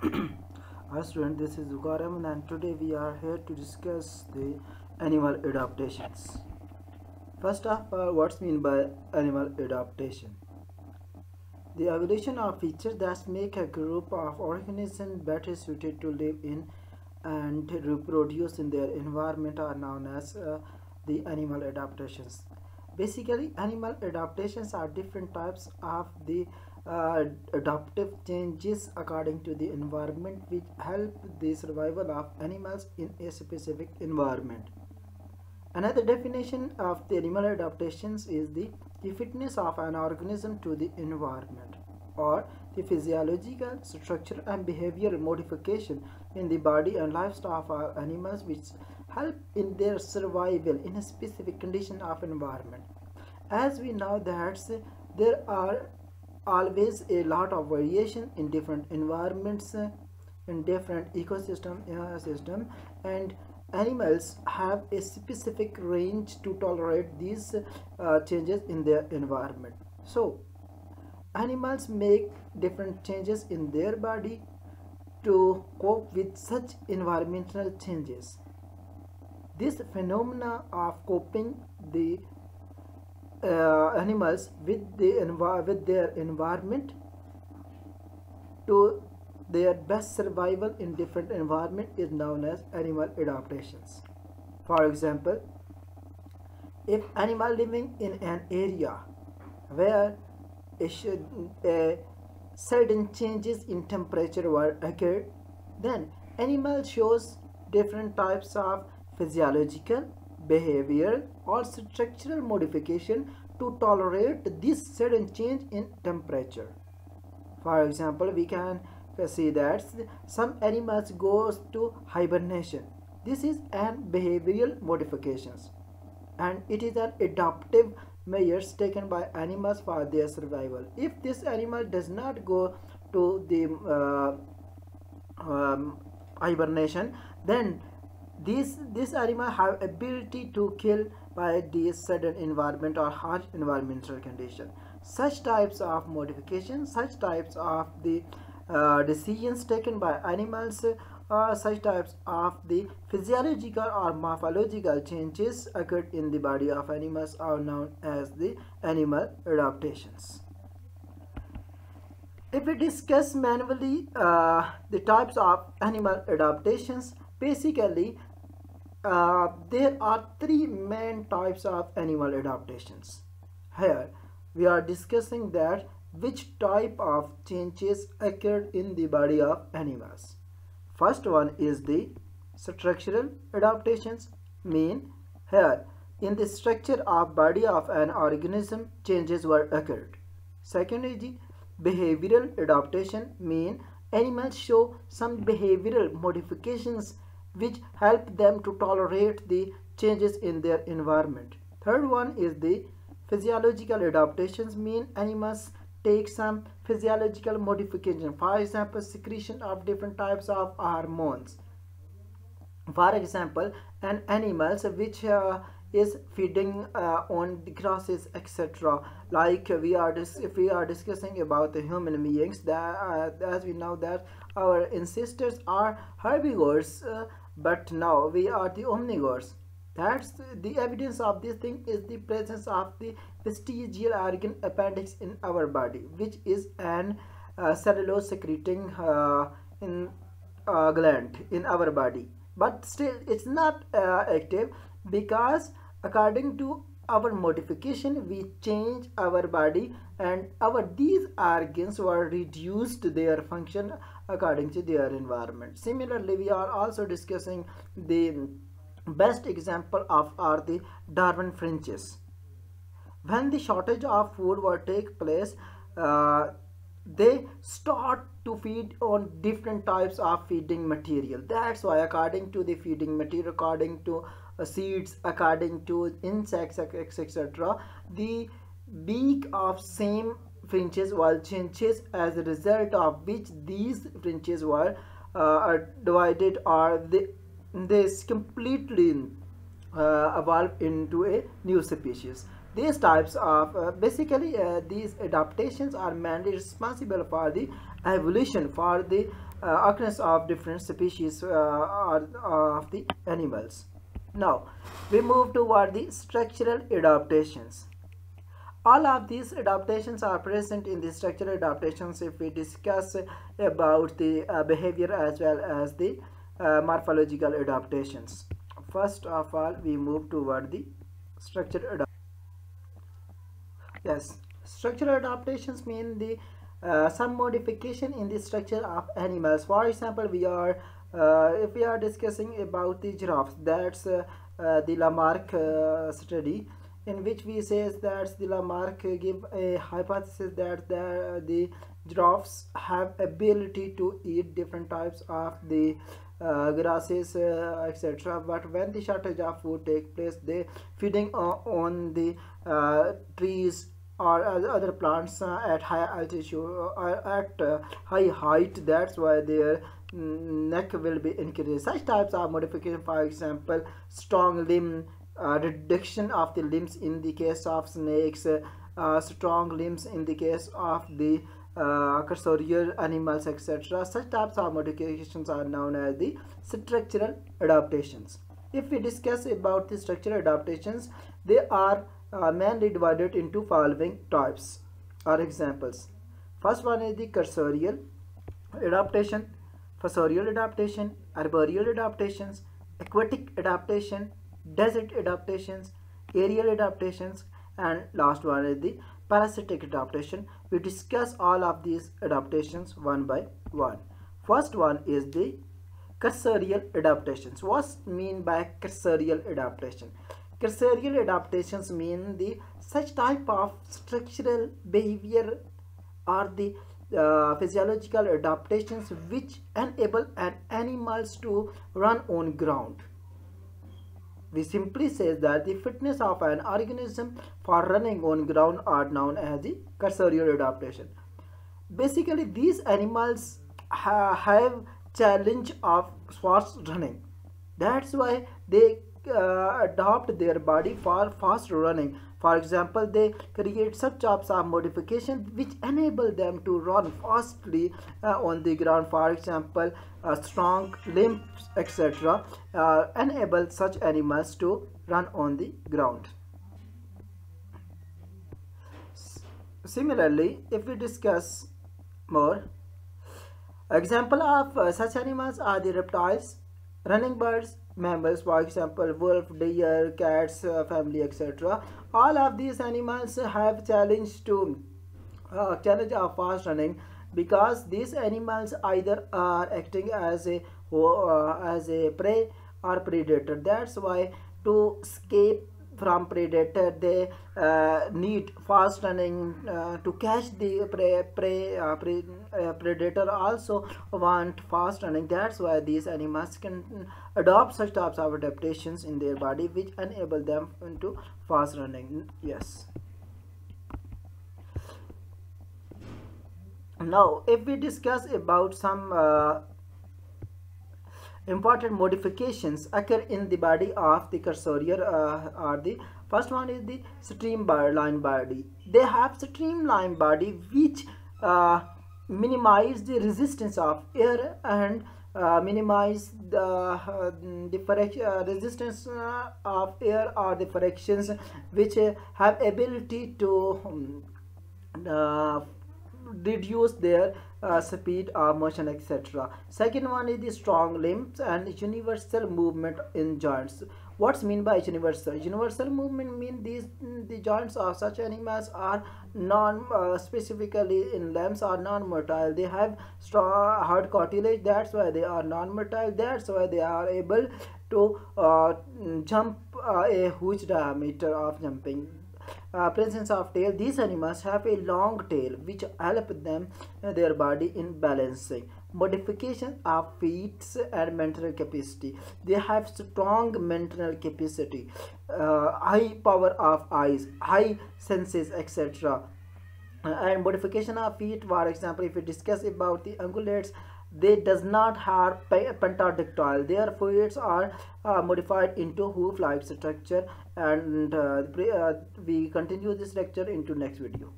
Hi student, this is Zukaram and today we are here to discuss the animal adaptations. First of all, what's mean by animal adaptation? The evolution of features that make a group of organisms better suited to live in and reproduce in their environment are known as the animal adaptations. Basically, animal adaptations are different types of the adaptive changes according to the environment which help the survival of animals in a specific environment. Another definition of the animal adaptations is the fitness of an organism to the environment, or the physiological, structural and behavioral modification in the body and lifestyle of animals which help in their survival in a specific condition of environment. As we know that there are always a lot of variation in different environments, in different ecosystem, and animals have a specific range to tolerate these changes in their environment. So animals make different changes in their body to cope with such environmental changes. This phenomena of coping the animals with their environment to their best survival in different environment is known as animal adaptations. For example, if animal living in an area where a sudden changes in temperature were occurred, then animal shows different types of physiological, behavioral or structural modification to tolerate this sudden change in temperature. For example, we can see that some animals goes to hibernation. This is an behavioral modifications and it is an adaptive measures taken by animals for their survival. If this animal does not go to the hibernation, then this animal have ability to kill by the sudden environment or harsh environmental condition. Such types of modifications, such types of the decisions taken by animals, such types of the physiological or morphological changes occurred in the body of animals are known as the animal adaptations. If we discuss manually the types of animal adaptations, basically there are three main types of animal adaptations. Here we are discussing that which type of changes occurred in the body of animals. First one is the structural adaptations, mean here in the structure of body of an organism changes were occurred. Second is the behavioral adaptation, mean animals show some behavioral modifications which help them to tolerate the changes in their environment. Third one is the physiological adaptations, mean animals take some physiological modification, for example secretion of different types of hormones. For example, an animals which is feeding on the grasses, etc. Like if we are discussing about the human beings, that as we know that our ancestors are herbivores, but now we are the omnivores. That's the evidence of this thing is the presence of the vestigial organ appendix in our body, which is an cellulose secreting in gland in our body. But still, it's not active because according to our modification, we change our body and these organs were reduced their function according to their environment. Similarly, we are also discussing the best example of are the Darwin finches. When the shortage of food will take place, they start to feed on different types of feeding material. That's why according to the feeding material, according to seeds, according to insects, etc., the beak of same finches will changes, as a result of which these finches were divided, or they completely evolve into a new species. These types of these adaptations are mainly responsible for the evolution, for the occurrence of different species of the animals. Now we move toward the structural adaptations. All of these adaptations are present in the structural adaptations if we discuss about the behavior as well as the morphological adaptations. First of all, we move toward the structural adaptations. Yes, structural adaptations mean the some modification in the structure of animals. For example, if we are discussing about the giraffes, that's the Lamarck study, in which we says that the Lamarck give a hypothesis that the giraffes have ability to eat different types of the grasses, etc. But when the shortage of food take place, they feeding on the trees or other plants at high altitude or at high height. That's why their neck will be increased. Such types of modification, for example, strong limb reduction of the limbs in the case of snakes, strong limbs in the case of the cursorial animals, etc. Such types of modifications are known as the structural adaptations. If we discuss about the structural adaptations, they are mainly divided into following types or examples. First one is the cursorial adaptation, fossorial adaptation, arboreal adaptations, aquatic adaptation, desert adaptations, aerial adaptations, and last one is the parasitic adaptation. We discuss all of these adaptations one by one. First one is the cursorial adaptations. What's mean by cursorial adaptation? Cursorial adaptations mean the such type of structural behavior or the physiological adaptations which enable an animals to run on ground. We simply say that the fitness of an organism for running on ground are known as the cursorial adaptation. Basically, these animals have challenge of fast running. That's why they adapt their body for fast running. For example, they create such types of modification which enable them to run fastly on the ground. For example, strong limbs, etc. Enable such animals to run on the ground. Similarly, if we discuss more, example of such animals are the reptiles, running birds, mammals, for example wolf, deer, cats, family, etc. All of these animals have challenge of fast running because these animals either are acting as a prey or predator. That's why to escape from predator they need fast running to catch the predator also want fast running. That's why these animals can adopt such types of adaptations in their body which enable them into fast running. Yes. Now if we discuss about some important modifications occur in the body of the cursorial or the first one is the streamline body. They have streamline body which minimize the resistance of air and minimize the resistance of air or the frictions which have ability to reduce their speed or motion, etc. Second one is the strong limbs and universal movement in joints. What's mean by universal movement mean the joints of such animals are non specifically in limbs are non-motile. They have strong hard cartilage. That's why they are non-motile. That's why they are able to jump a huge diameter of jumping. Presence of tail. These animals have a long tail which help them their body in balancing. Modification of feet and mental capacity. They have strong mental capacity, high power of eyes, high senses, etc. And modification of feet, for example, if we discuss about the ungulates, they does not have pentadactyl. Their fluids are modified into hoof-like structure, and we continue this lecture into next video.